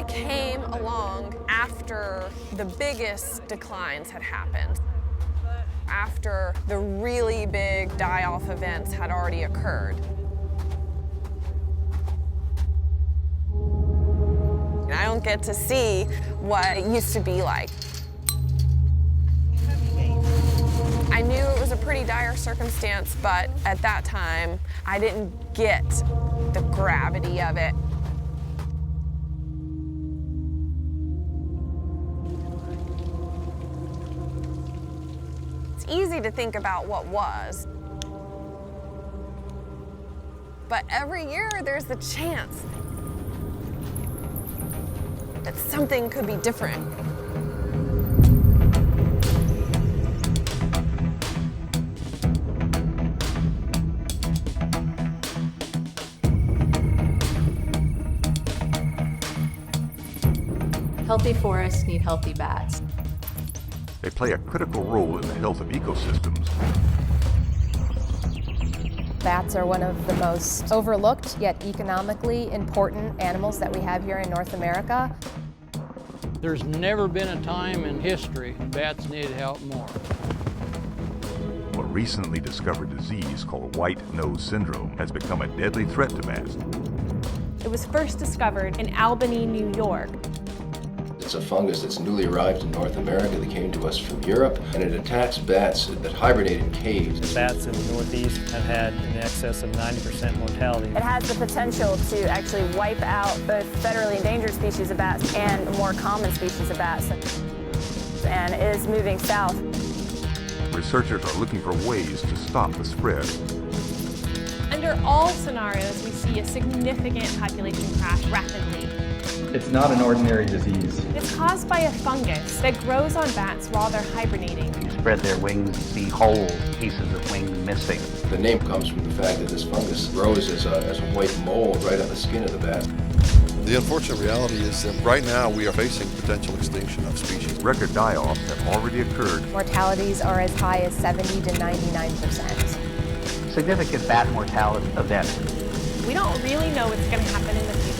really came along after the biggest declines had happened, after the really big die-off events had already occurred. I don't get to see what it used to be like. I knew it was a pretty dire circumstance, but at that time, I didn't get the gravity of it. It's easy to think about what was, but every year there's the chance that something could be different. Healthy forests need healthy bats. They play a critical role in the health of ecosystems. Bats are one of the most overlooked yet economically important animals that we have here in North America. There's never been a time in history bats needed help more. A recently discovered disease called white nose syndrome has become a deadly threat to bats. It was first discovered in Albany, New York. It's a fungus that's newly arrived in North America that came to us from Europe, and it attacks bats that hibernate in caves. Bats in the Northeast have had in excess of 90% mortality. It has the potential to actually wipe out both federally endangered species of bats and more common species of bats, and is moving south. Researchers are looking for ways to stop the spread. Under all scenarios, we see a significant population crash rapidly. It's not an ordinary disease. It's caused by a fungus that grows on bats while they're hibernating. You spread their wings, see holes, pieces of wing missing. The name comes from the fact that this fungus grows as a white mold right on the skin of the bat. The unfortunate reality is that right now we are facing potential extinction of species. Record die-offs have already occurred. Mortalities are as high as 70 to 99%. Significant bat mortality event. We don't really know what's going to happen in the future.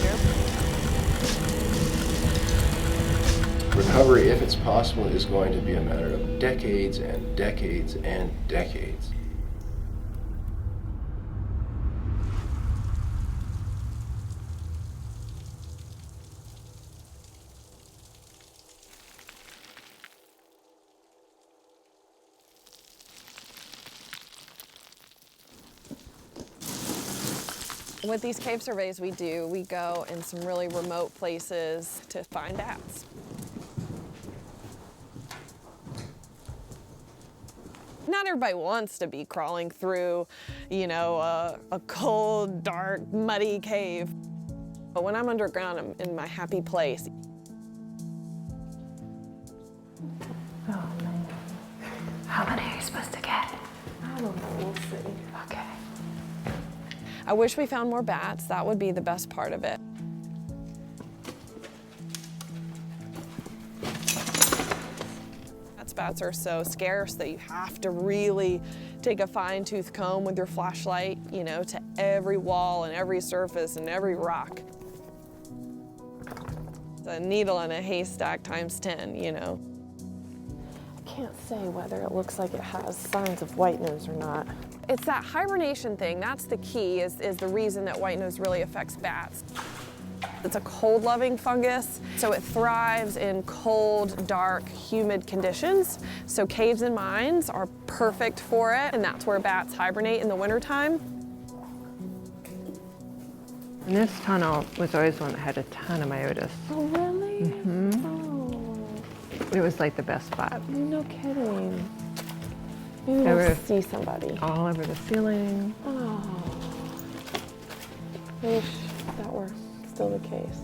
Recovery, if it's possible, is going to be a matter of decades and decades and decades. With these cave surveys we do, we go in some really remote places to find bats. Not everybody wants to be crawling through, a cold, dark, muddy cave. But when I'm underground, I'm in my happy place. Oh man. How many are you supposed to get? I don't know, we'll see. Okay. I wish we found more bats. That would be the best part of it. Bats are so scarce that you have to really take a fine-tooth comb with your flashlight, to every wall and every surface and every rock. It's a needle in a haystack times 10, I can't say whether it looks like it has signs of white nose or not. It's that hibernation thing. That's the key, is the reason that white nose really affects bats. It's a cold-loving fungus, so it thrives in cold, dark, humid conditions. So caves and mines are perfect for it, and that's where bats hibernate in the wintertime. And this tunnel was always one that had a ton of myotis. Oh, really? Mm-hmm. Oh. It was like the best spot. No kidding. Maybe we'll see somebody. All over the ceiling. Oh. I wish that were still the case.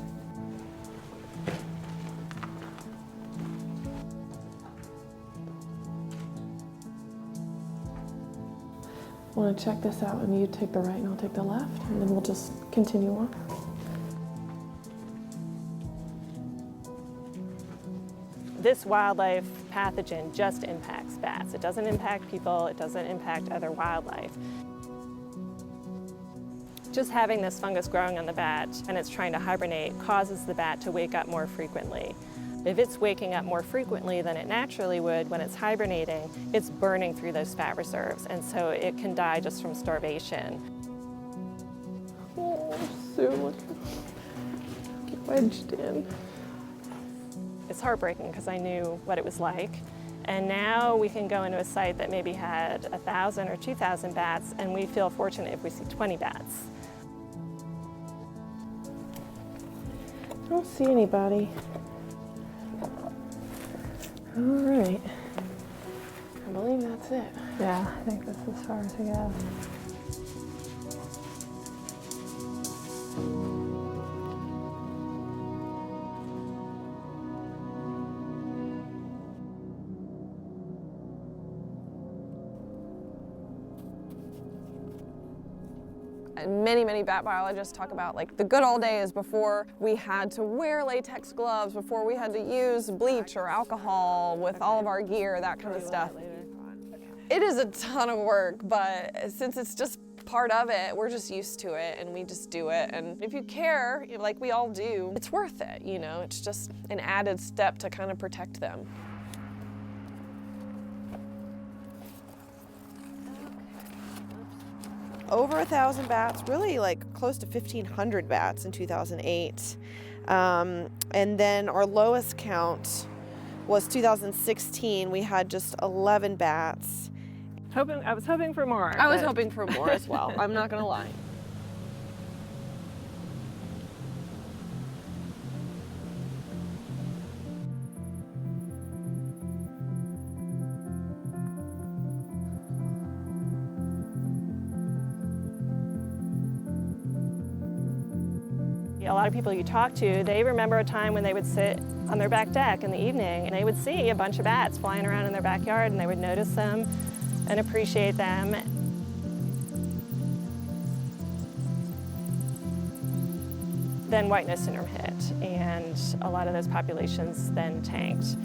Want to check this out, and you take the right and I'll take the left, and then we'll just continue on. This wildlife pathogen just impacts bats. It doesn't impact people, it doesn't impact other wildlife. Just having this fungus growing on the bat and it's trying to hibernate causes the bat to wake up more frequently. If it's waking up more frequently than it naturally would when it's hibernating, it's burning through those fat reserves, and so it can die just from starvation. Oh, Sue, look, wedged in. It's heartbreaking because I knew what it was like. And now we can go into a site that maybe had 1,000 or 2,000 bats, and we feel fortunate if we see 20 bats. I don't see anybody. All right. I believe that's it. Yeah, I think that's as far as we go. Many bat biologists talk about like the good old days before we had to wear latex gloves, before we had to use bleach or alcohol with all of our gear, that kind of stuff. It is a ton of work, but since it's just part of it, we're just used to it and we just do it. And if you care, like we all do, it's worth it, you know? It's just an added step to kind of protect them. Over 1,000 bats, really like close to 1,500 bats in 2008. And then our lowest count was 2016. We had just 11 bats. I was hoping for more. I was hoping for more as well, I'm not gonna lie. A lot of people you talk to, they remember a time when they would sit on their back deck in the evening and they would see a bunch of bats flying around in their backyard and they would notice them and appreciate them. Then white nose syndrome hit and a lot of those populations then tanked.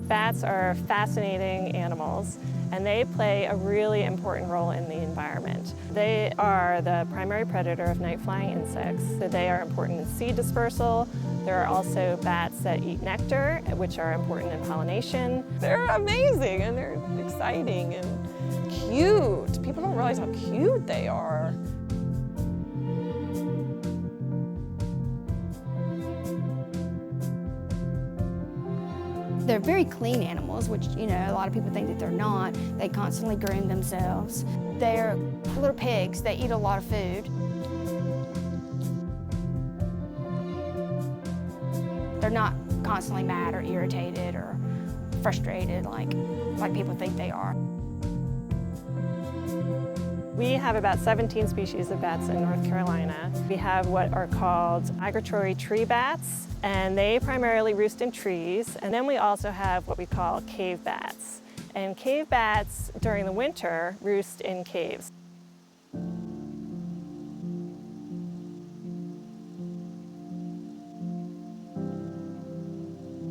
Bats are fascinating animals and they play a really important role in the environment. They are the primary predator of night-flying insects, so they are important in seed dispersal. There are also bats that eat nectar, which are important in pollination. They're amazing and they're exciting and cute. People don't realize how cute they are. They're very clean animals, which, you know, a lot of people think that they're not. They constantly groom themselves. They're little pigs. They eat a lot of food. They're not constantly mad or irritated or frustrated like people think they are. We have about 17 species of bats in North Carolina. We have what are called migratory tree bats, and they primarily roost in trees. And then we also have what we call cave bats. And cave bats, during the winter, roost in caves.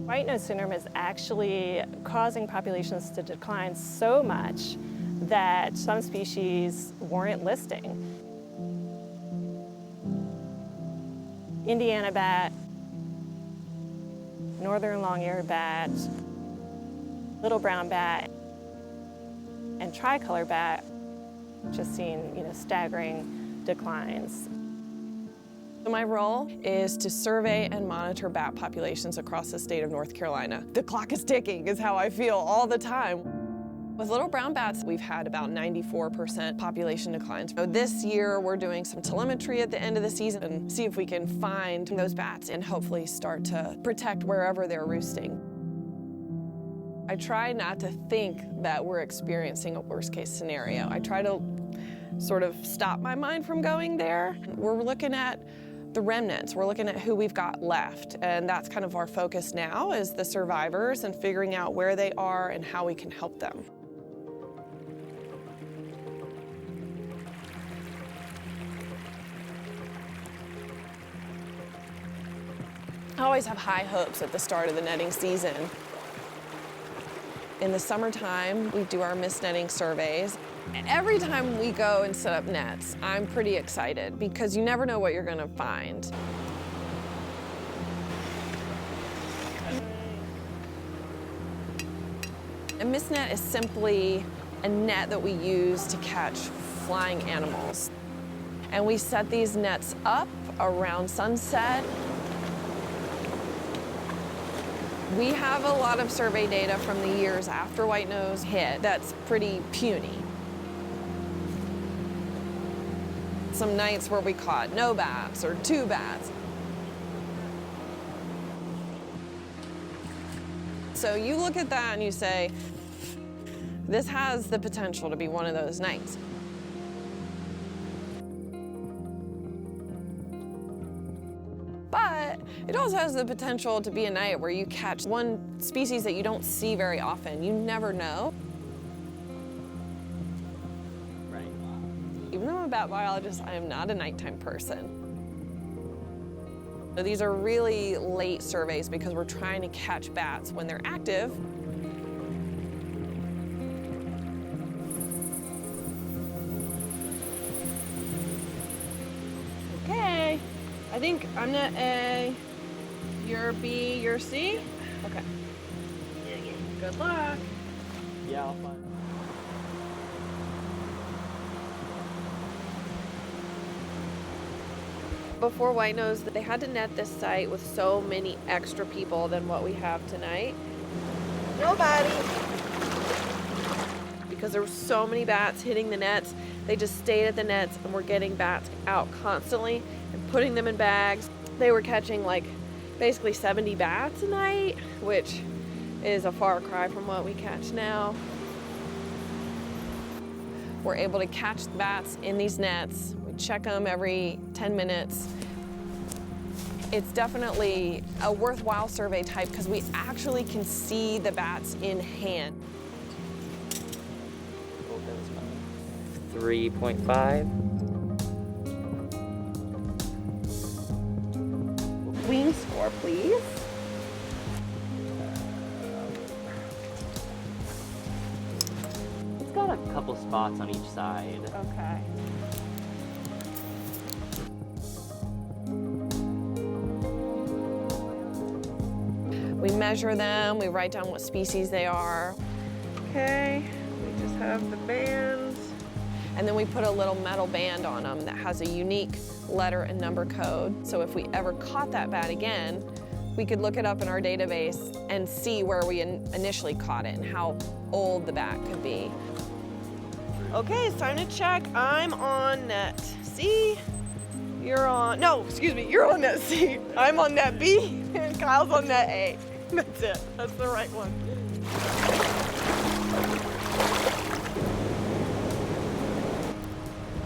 White nose syndrome is actually causing populations to decline so much that some species warrant listing. Indiana bat, northern long-eared bat, little brown bat, and tricolor bat just seen, staggering declines. My role is to survey and monitor bat populations across the state of North Carolina. The clock is ticking is how I feel all the time. With little brown bats, we've had about 94% population declines. So this year, we're doing some telemetry at the end of the season and see if we can find those bats and hopefully start to protect wherever they're roosting. I try not to think that we're experiencing a worst-case scenario. I try to sort of stop my mind from going there. We're looking at the remnants. We're looking at who we've got left, and that's kind of our focus now is the survivors and figuring out where they are and how we can help them. I always have high hopes at the start of the netting season. In the summertime, we do our mist netting surveys. Every time we go and set up nets, I'm pretty excited because you never know what you're gonna find. A mist net is simply a net that we use to catch flying animals. And we set these nets up around sunset. We have a lot of survey data from the years after white-nose hit that's pretty puny. Some nights where we caught no bats or 2 bats. So you look at that and you say, this has the potential to be one of those nights. But it also has the potential to be a night where you catch one species that you don't see very often. You never know. Right. Even though I'm a bat biologist, I am not a nighttime person. So these are really late surveys because we're trying to catch bats when they're active. Okay, I think I'm net A, you're B, you're C? Okay. Good luck. Yeah, I'll find. Before white-nose, they had to net this site with so many extra people than what we have tonight. Nobody. Because there were so many bats hitting the nets, they just stayed at the nets and were getting bats out constantly and putting them in bags. They were catching like basically 70 bats a night, which is a far cry from what we catch now. We're able to catch bats in these nets. We check them every 10 minutes. It's definitely a worthwhile survey type because we actually can see the bats in hand. 3.5. Wing score, please. It's got a couple spots on each side. Okay. We measure them, we write down what species they are. Okay, we just have the bands. And then we put a little metal band on them that has a unique letter and number code. So if we ever caught that bat again, we could look it up in our database and see where we initially caught it and how old the bat could be. Okay, it's time to check. I'm on net C. You're on, no, excuse me, you're on net C. I'm on net B, and Kyle's on net A. That's it, that's the right one.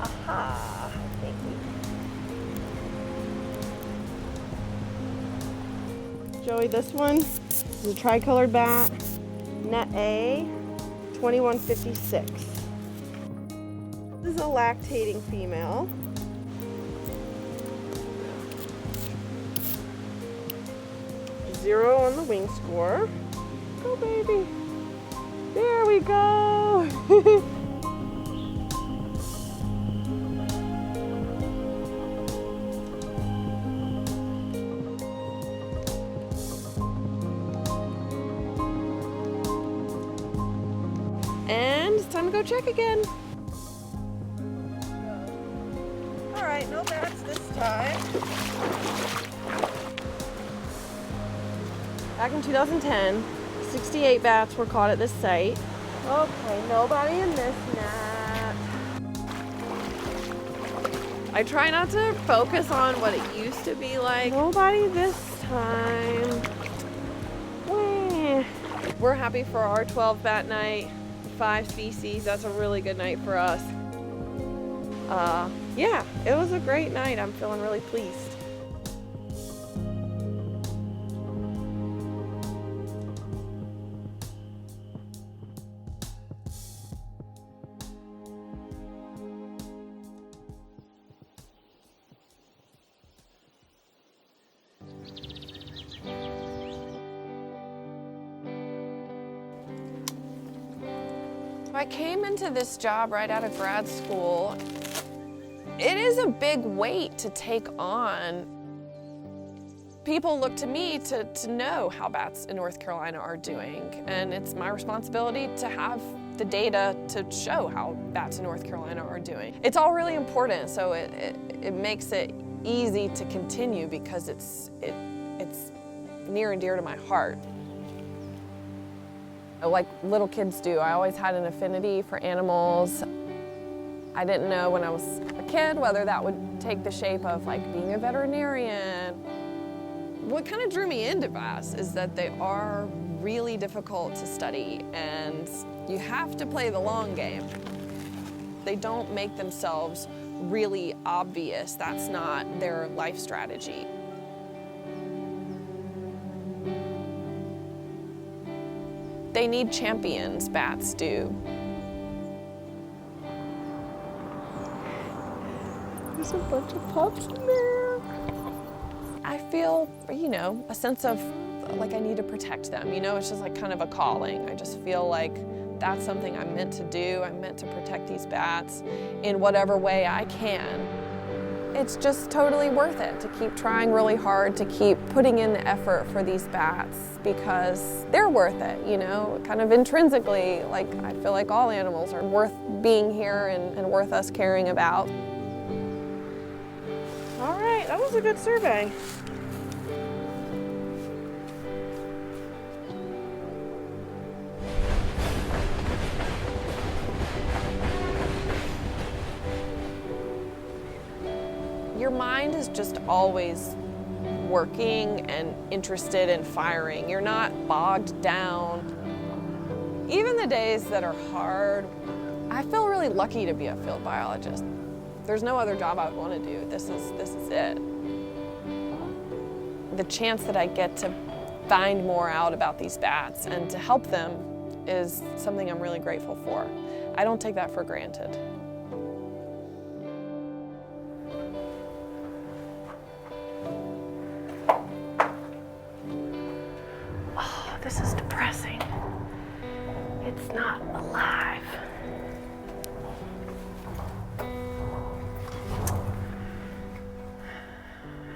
Aha, thank you. Joey, this one is a tricolored bat, net A, 2156. This is a lactating female. Zero on the wing score. Go, baby. There we go. And it's time to go check again. All right, no bats this time. Back in 2010, 68 bats were caught at this site. Okay, nobody in this net. I try not to focus on what it used to be like. Nobody this time. We're happy for our 12 bat night, 5 species. That's a really good night for us. Yeah, it was a great night. I'm feeling really pleased. I came into this job right out of grad school. It is a big weight to take on. People look to me to know how bats in North Carolina are doing, and it's my responsibility to have the data to show how bats in North Carolina are doing. It's all really important, so it makes it easy to continue because it's near and dear to my heart. Like little kids do, I always had an affinity for animals. I didn't know when I was a kid whether that would take the shape of like being a veterinarian. What kind of drew me into bats is that they are really difficult to study and you have to play the long game. They don't make themselves really obvious. That's not their life strategy. They need champions, bats do. There's a bunch of pups in there. I feel, a sense of like I need to protect them. It's just like kind of a calling. I just feel like that's something I'm meant to do. I'm meant to protect these bats in whatever way I can. It's just totally worth it to keep trying really hard, to keep putting in the effort for these bats because they're worth it, kind of intrinsically. Like I feel like all animals are worth being here and worth us caring about. All right, that was a good survey. Your mind is just always working and interested in firing. You're not bogged down. Even the days that are hard, I feel really lucky to be a field biologist. There's no other job I would want to do. This is it. The chance that I get to find more out about these bats and to help them is something I'm really grateful for. I don't take that for granted. Oh, this is depressing. It's not alive.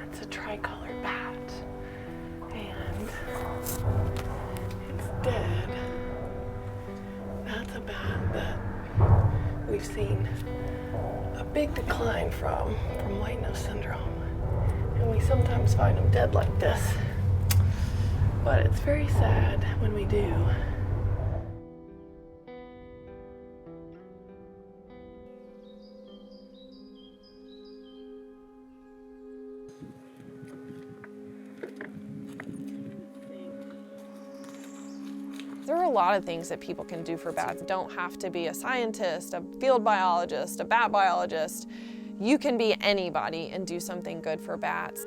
It's a tricolored bat, and it's dead. That's a bat that we've seen a big decline from white nose syndrome, and we sometimes find them dead like this. But it's very sad when we do. There are a lot of things that people can do for bats. You don't have to be a scientist, a field biologist, a bat biologist. You can be anybody and do something good for bats.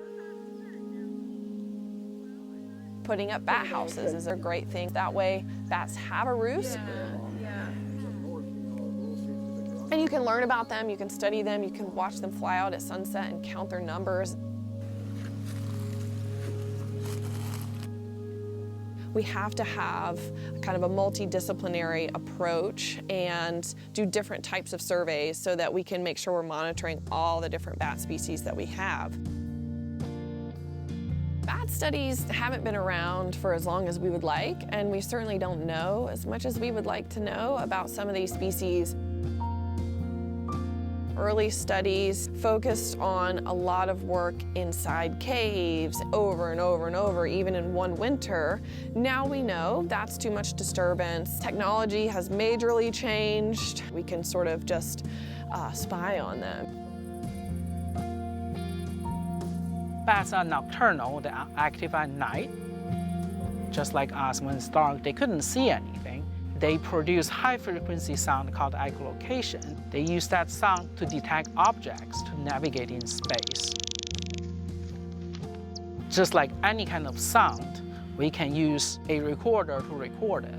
Putting up bat houses is a great thing. That way, bats have a roost. And you can learn about them, you can study them, you can watch them fly out at sunset and count their numbers. We have to have kind of a multidisciplinary approach and do different types of surveys so that we can make sure we're monitoring all the different bat species that we have. Bat studies haven't been around for as long as we would like, and we certainly don't know as much as we would like to know about some of these species. Early studies focused on a lot of work inside caves over and over and over, even in one winter. Now we know that's too much disturbance. Technology has majorly changed. We can sort of just spy on them. Bats are nocturnal, they are active at night. Just like us, when it's dark, they couldn't see anything. They produce high-frequency sound called echolocation. They use that sound to detect objects, to navigate in space. Just like any kind of sound, we can use a recorder to record it.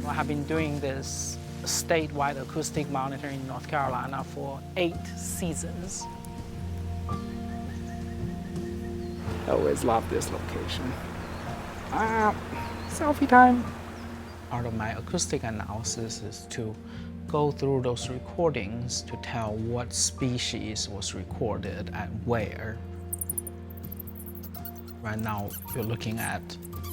I have been doing this statewide acoustic monitoring in North Carolina for 8 seasons. I always love this location. Selfie time. Part of my acoustic analysis is to go through those recordings to tell what species was recorded at where. Right now, you're looking at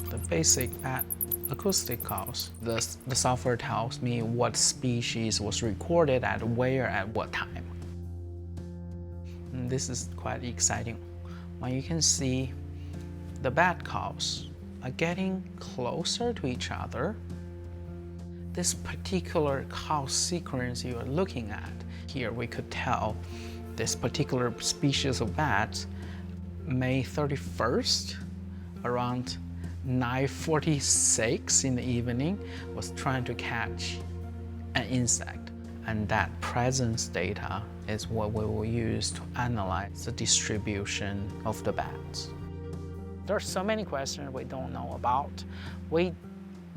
the basic bat acoustic calls. The software tells me what species was recorded at where at what time. And this is quite exciting. When you can see the bat calls are getting closer to each other. This particular call sequence you are looking at, here we could tell this particular species of bats, May 31st, around 9:46 in the evening, was trying to catch an insect. And that presence data is what we will use to analyze the distribution of the bats. There are so many questions we don't know about. We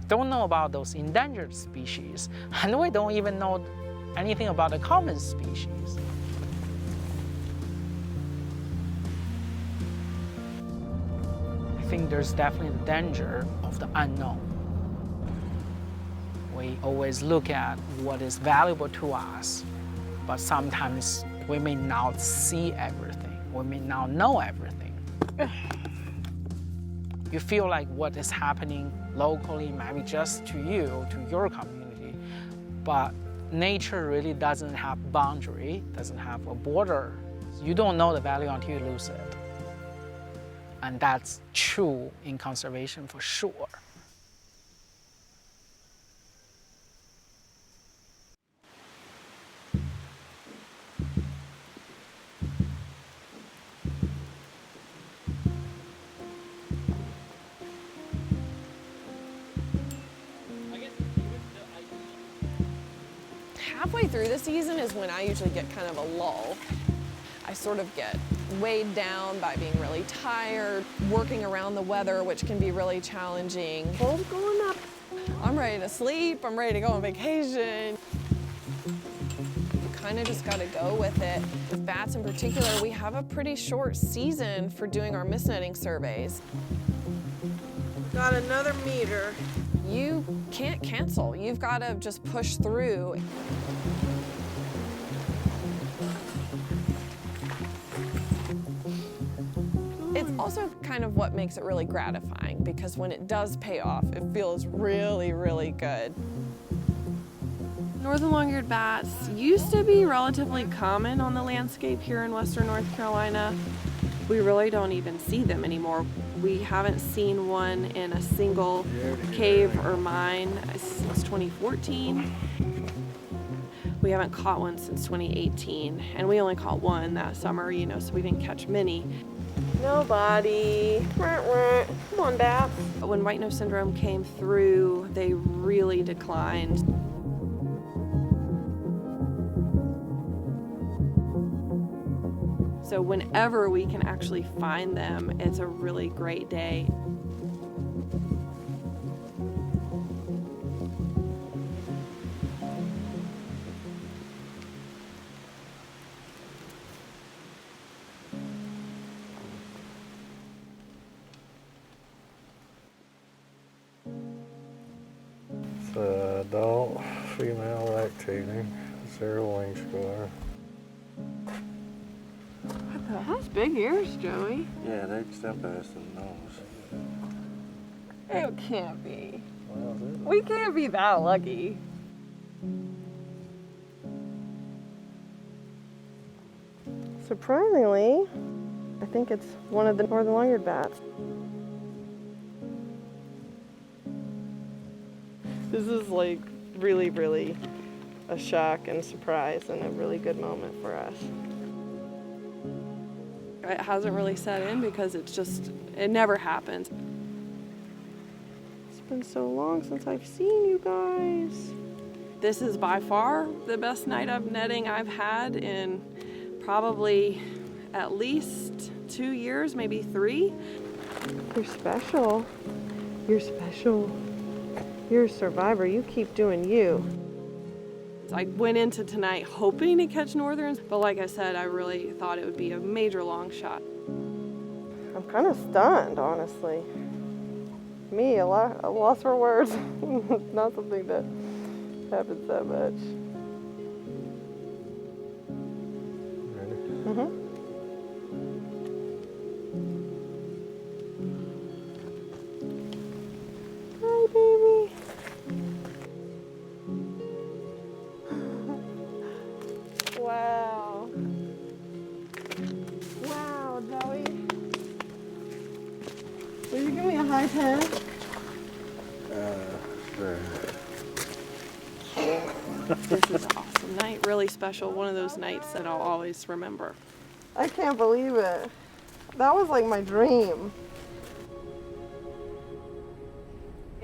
don't know about those endangered species, and we don't even know anything about the common species. I think there's definitely the danger of the unknown. We always look at what is valuable to us, but sometimes we may not see everything. We may not know everything. You feel like what is happening locally might be just to you, to your community, but nature really doesn't have boundary, doesn't have a border. You don't know the value until you lose it. And that's true in conservation for sure. Halfway through the season is when I usually get kind of a lull. I sort of get weighed down by being really tired, working around the weather, which can be really challenging. Cold going up. I'm ready to sleep, I'm ready to go on vacation. You kind of just gotta go with it. With bats in particular, we have a pretty short season for doing our mist netting surveys. Got another meter. You can't cancel. You've got to just push through. It's also kind of what makes it really gratifying, because when it does pay off, it feels really, really good. Northern long-eared bats used to be relatively common on the landscape here in Western North Carolina. We really don't even see them anymore. We haven't seen one in a single cave or mine since 2014. We haven't caught one since 2018, and we only caught one that summer, you know, so we didn't catch many. Nobody. Come on, bats. When white nose syndrome came through, they really declined. So whenever we can actually find them, it's a really great day. It's an adult female lactating, 0 wing score. It has big ears, Joey. Yeah, they extend past the nose. It can't be. We can't be that lucky. Surprisingly, I think it's one of the northern long-eared bats. This is like really, really a shock and surprise and a really good moment for us. It hasn't really set in because it never happens. It's been so long since I've seen you guys. This is by far the best night of netting I've had in probably at least 2 years, maybe 3. You're special. You're special. You're a survivor. You keep doing you. I went into tonight hoping to catch northerns, but like I said, I really thought it would be a major long shot. I'm kind of stunned, honestly. Me, a loss for words. Not something that happens that much. Mm-hmm. Hi, baby. Wow. Wow, Joey. Will you give me a high 10? This is an awesome night, really special. One of those nights that I'll always remember. I can't believe it. That was like my dream.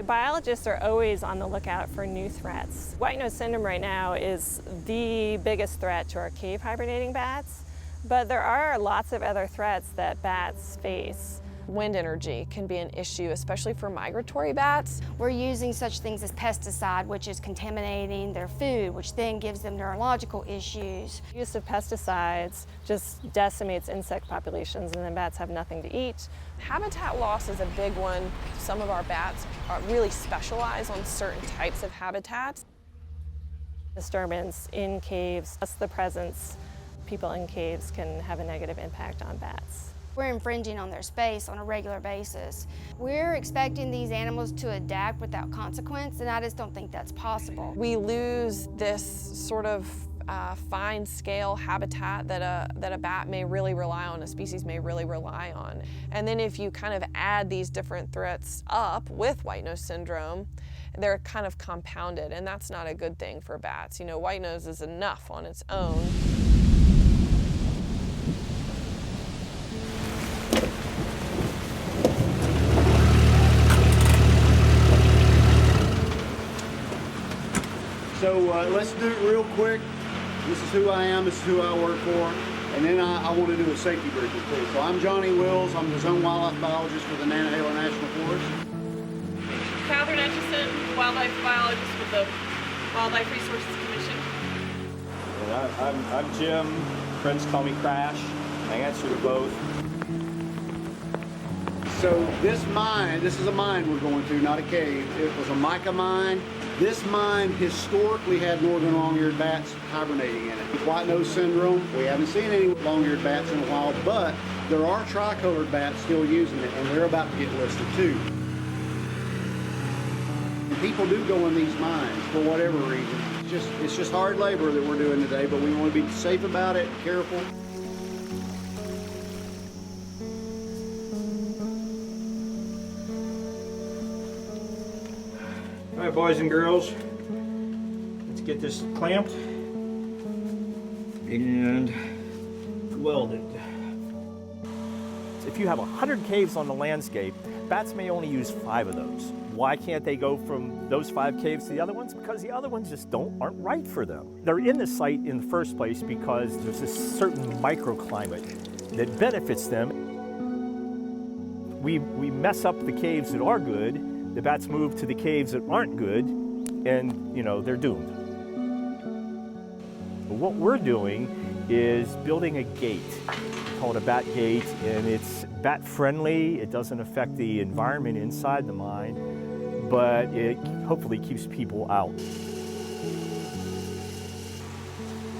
Biologists are always on the lookout for new threats. White nose syndrome right now is the biggest threat to our cave hibernating bats, but there are lots of other threats that bats face. Wind energy can be an issue, especially for migratory bats. We're using such things as pesticide, which is contaminating their food, which then gives them neurological issues. Use of pesticides just decimates insect populations, and then bats have nothing to eat. Habitat loss is a big one. Some of our bats really specialize on certain types of habitats. Disturbance in caves, plus the presence, people in caves can have a negative impact on bats. We're infringing on their space on a regular basis. We're expecting these animals to adapt without consequence, and I just don't think that's possible. We lose this sort of fine scale habitat that a bat may really rely on, a species may really rely on. And then if you kind of add these different threats up with white nose syndrome, they're kind of compounded, and that's not a good thing for bats. You know, white nose is enough on its own. So let's do it real quick. This is who I am, this is who I work for, and then I want to do a safety briefing too. So I'm Johnny Wills, I'm the zone wildlife biologist for the Nantahala National Forest. Catherine Etchison, wildlife biologist with the Wildlife Resources Commission. And I'm Jim, friends call me Crash. I answer to both. So this is a mine we're going to, not a cave. It was a mica mine. This mine historically had northern long-eared bats hibernating in it. With white nose syndrome, we haven't seen any long-eared bats in a while, but there are tricolored bats still using it, and they're about to get listed too. And people do go in these mines for whatever reason. It's just hard labor that we're doing today, but we want to be safe about it, careful. All right, boys and girls, let's get this clamped and welded. If you have 100 caves on the landscape, bats may only use 5 of those. Why can't they go from those 5 caves to the other ones? Because the other ones just aren't right for them. They're in the site in the first place because there's a certain microclimate that benefits them. We mess up the caves that are good, the bats move to the caves that aren't good, and they're doomed. But what we're doing is building a gate. We call it a bat gate, and it's bat friendly. It doesn't affect the environment inside the mine, but it hopefully keeps people out.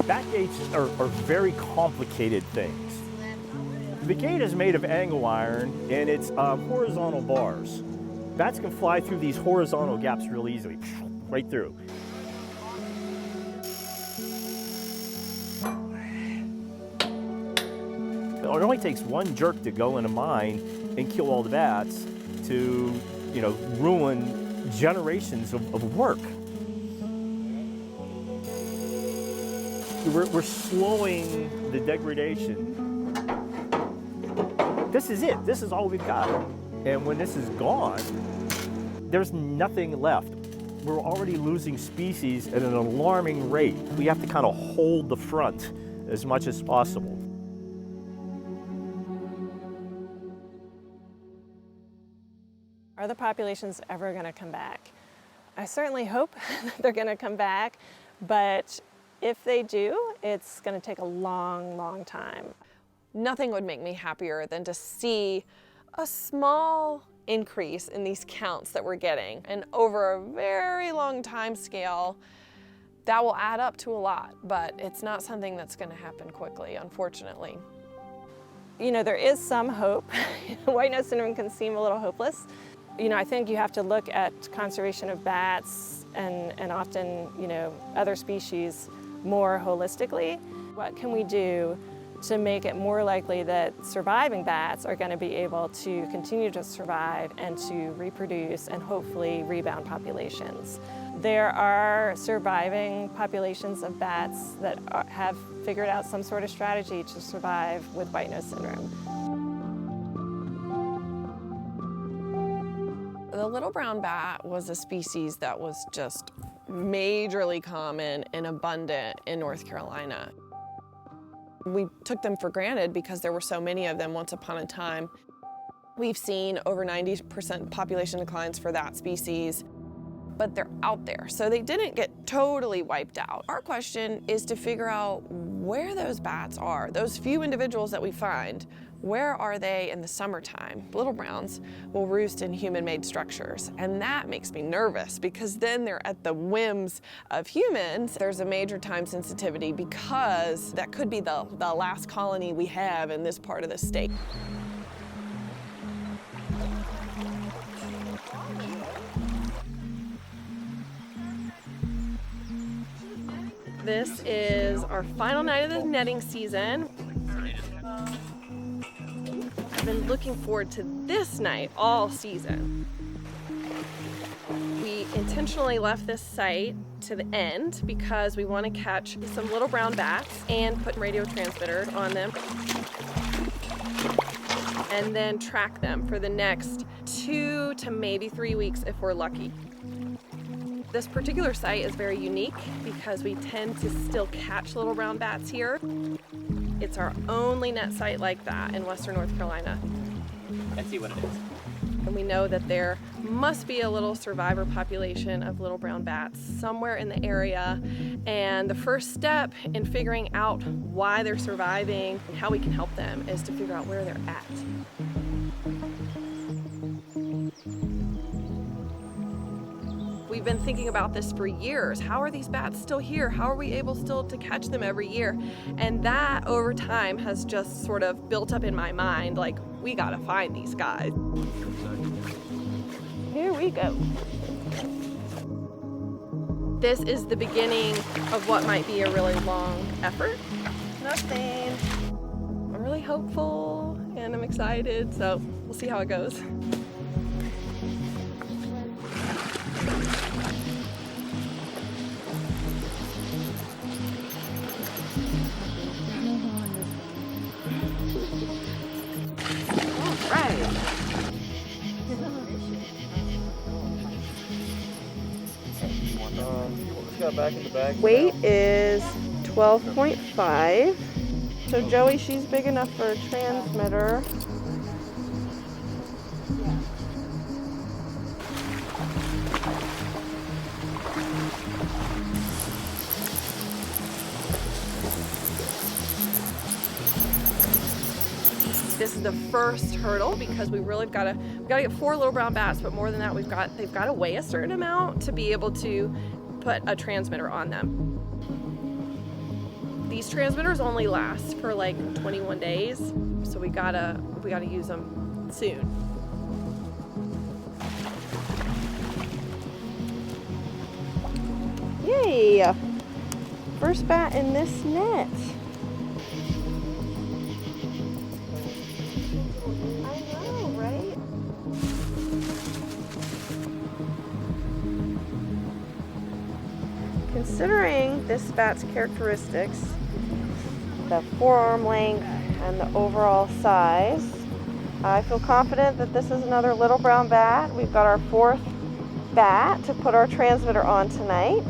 Bat gates are very complicated things. The gate is made of angle iron, and it's horizontal bars. Bats can fly through these horizontal gaps real easily, right through. It only takes one jerk to go in a mine and kill all the bats to, ruin generations of work. We're slowing the degradation. This is it. This is all we've got. And when this is gone, there's nothing left. We're already losing species at an alarming rate. We have to kind of hold the front as much as possible. Are the populations ever going to come back? I certainly hope that they're going to come back, but if they do, it's going to take a long, long time. Nothing would make me happier than to see a small increase in these counts that we're getting. And over a very long time scale, that will add up to a lot, but it's not something that's going to happen quickly, unfortunately. You know, there is some hope. White nose syndrome can seem a little hopeless. You know, I think you have to look at conservation of bats and often, you know, other species more holistically. What can we do to make it more likely that surviving bats are going to be able to continue to survive and to reproduce and hopefully rebound populations? There are surviving populations of bats that have figured out some sort of strategy to survive with white nose syndrome. The little brown bat was a species that was just majorly common and abundant in North Carolina. We took them for granted because there were so many of them once upon a time. We've seen over 90% population declines for that species, but they're out there, so they didn't get totally wiped out. Our question is to figure out where those bats are, those few individuals that we find. Where are they in the summertime? Little browns will roost in human-made structures, and that makes me nervous because then they're at the whims of humans. There's a major time sensitivity because that could be the last colony we have in this part of the state. This is our final night of the netting season. I've been looking forward to this night all season. We intentionally left this site to the end because we want to catch some little brown bats and put radio transmitters on them and then track them for the next 2 to maybe 3 weeks if we're lucky. This particular site is very unique because we tend to still catch little brown bats here. It's our only net site like that in Western North Carolina. I see what it is. And we know that there must be a little survivor population of little brown bats somewhere in the area. And the first step in figuring out why they're surviving and how we can help them is to figure out where they're at. We've been thinking about this for years. How are these bats still here? How are we able still to catch them every year? And that over time has just sort of built up in my mind, like, we gotta find these guys. Here we go. This is the beginning of what might be a really long effort. Nothing. I'm really hopeful and I'm excited, so we'll see how it goes. Back in the bag. Weight is 12.5. So Joey, she's big enough for a transmitter. This is the first hurdle because we really gotta get 4 little brown bats, but more than that, they've got to weigh a certain amount to be able to put a transmitter on them. These transmitters only last for like 21 days, so we gotta use them soon. Yay! First bat in this net. Considering this bat's characteristics, the forearm length and the overall size, I feel confident that this is another little brown bat. We've got our 4th bat to put our transmitter on tonight.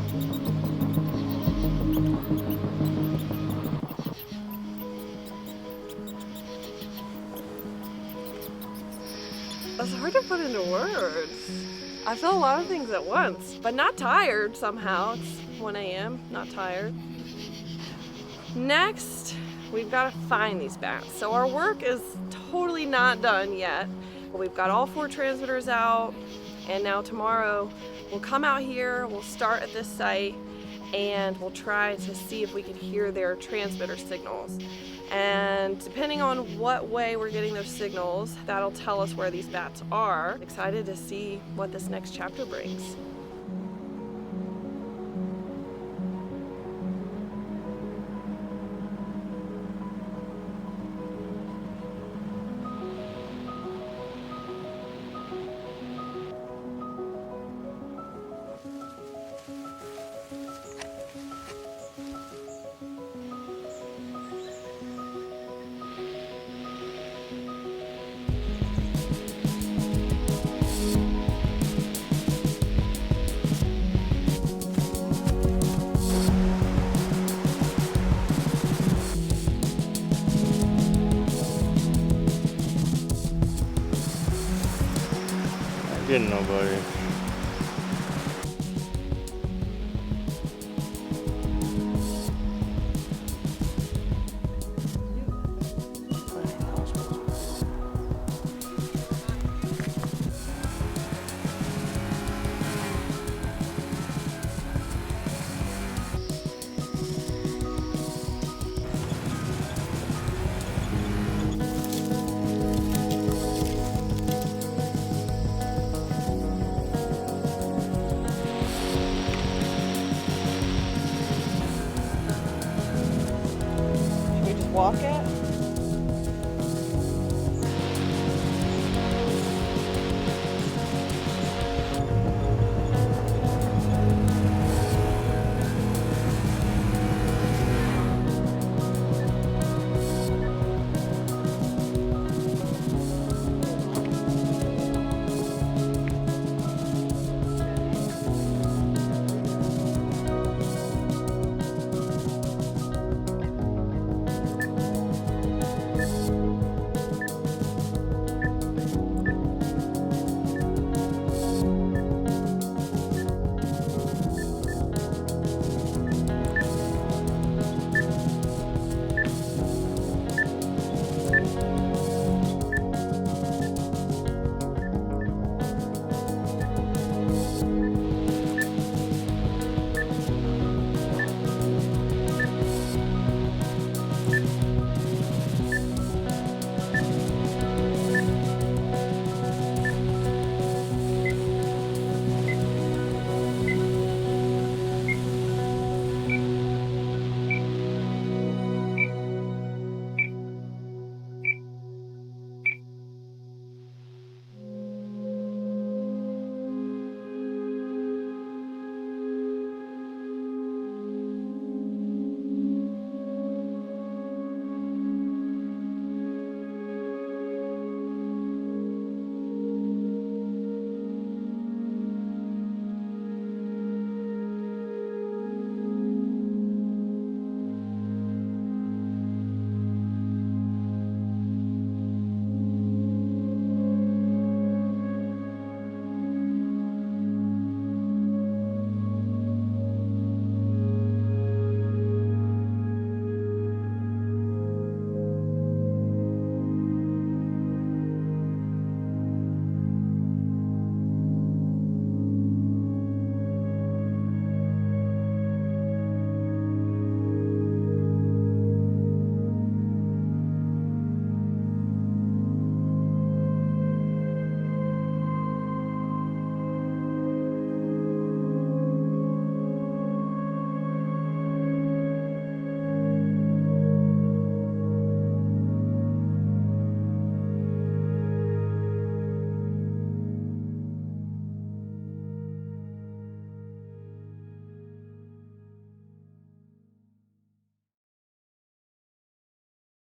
It's hard to put into words. I feel a lot of things at once, but not tired somehow. It's 1 a.m., not tired. Next, we've got to find these bats. So our work is totally not done yet. We've got all 4 transmitters out, and now tomorrow we'll come out here, we'll start at this site, and we'll try to see if we can hear their transmitter signals. And depending on what way we're getting those signals, that'll tell us where these bats are. Excited to see what this next chapter brings. Getting nobody. Walk it?